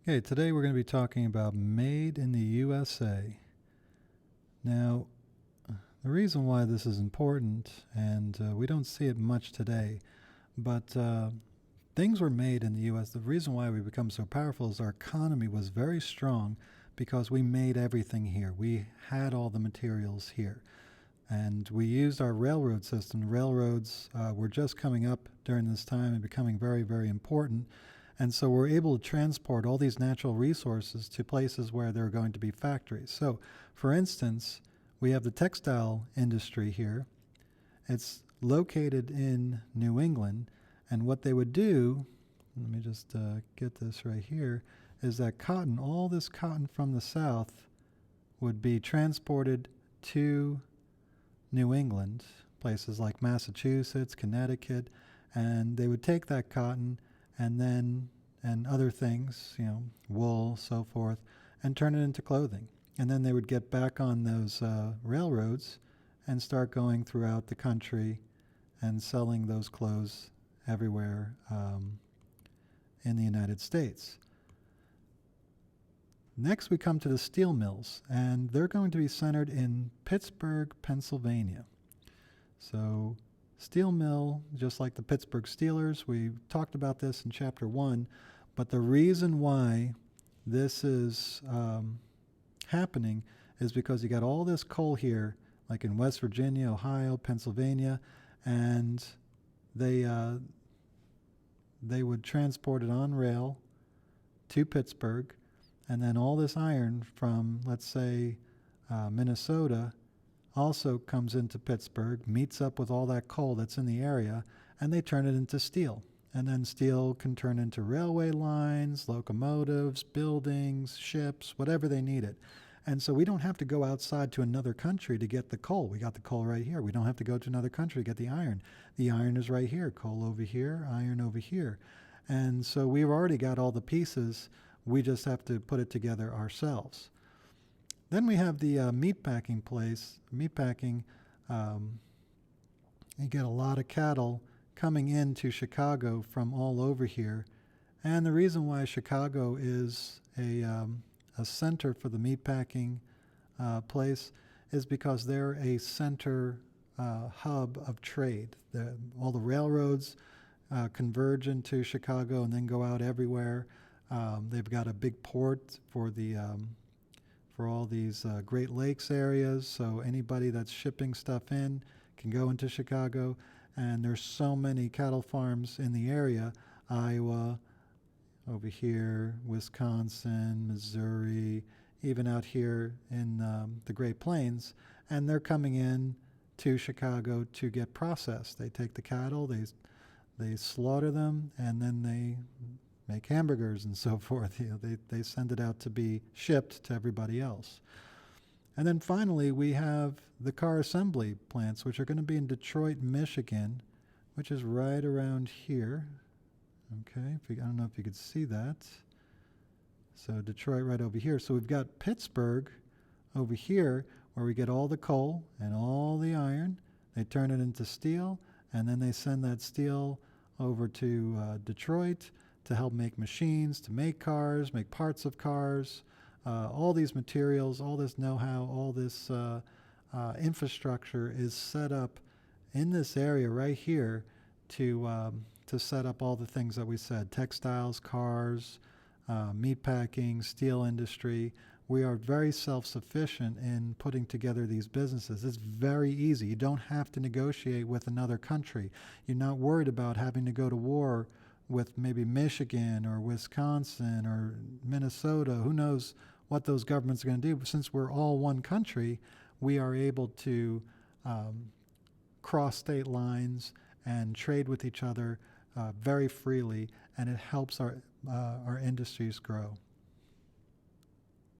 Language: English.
Okay, today we're going to be talking about Made in the USA. Now, the reason why this is important, and we don't see it much today, but things were made in the US. The reason why we become so powerful is our economy was very strong because we made everything here. We had all the materials here. And we used our railroad system. Railroads were just coming up during this time and becoming very, very important. And so we're able to transport all these natural resources to places where there are going to be factories. So, for instance, we have the textile industry here. It's located in New England. And what they would do, let me just get this right here, is that cotton, all this cotton from the South, would be transported to New England, places like Massachusetts, Connecticut, and they would take that cotton and other things, wool, so forth, and turn it into clothing. And then they would get back on those railroads and start going throughout the country and selling those clothes everywhere in the United States. Next, we come to the steel mills, and they're going to be centered in Pittsburgh, Pennsylvania. So, steel mill, just like the Pittsburgh Steelers, we talked about this in Chapter 1, but the reason why this is happening is because you got all this coal here, like in West Virginia, Ohio, Pennsylvania, and they would transport it on rail to Pittsburgh, and then all this iron from, let's say, Minnesota also comes into Pittsburgh, meets up with all that coal that's in the area, and they turn it into steel. And then steel can turn into railway lines, locomotives, buildings, ships, whatever they need it. And so we don't have to go outside to another country to get the coal. We got the coal right here. We don't have to go to another country to get the iron. The iron is right here, coal over here, iron over here. And so we've already got all the pieces. We just have to put it together ourselves. Then we have the meatpacking place. Meatpacking, you get a lot of cattle coming into Chicago from all over here. And the reason why Chicago is a center for the meatpacking place is because they're a center hub of trade. All the railroads converge into Chicago and then go out everywhere. They've got a big port for all these Great Lakes areas, so anybody that's shipping stuff in can go into Chicago. And there's so many cattle farms in the area, Iowa, over here, Wisconsin, Missouri, even out here in the Great Plains, and they're coming in to Chicago to get processed. They take the cattle, they slaughter them, and then they make hamburgers and so forth. They send it out to be shipped to everybody else. And then finally, we have the car assembly plants, which are going to be in Detroit, Michigan, which is right around here. Okay, I don't know if you could see that. So Detroit right over here. So we've got Pittsburgh over here, where we get all the coal and all the iron. They turn it into steel, and then they send that steel over to Detroit to help make machines, to make cars, make parts of cars. All these materials, all this know-how, all this infrastructure is set up in this area right here to set up all the things that we said: textiles, cars, meatpacking, steel industry. We are very self-sufficient in putting together these businesses. It's very easy. You don't have to negotiate with another country. You're not worried about having to go to war with maybe Michigan or Wisconsin or Minnesota. Who knows what those governments are going to do? But since we're all one country, we are able to cross state lines and trade with each other very freely, and it helps our industries grow.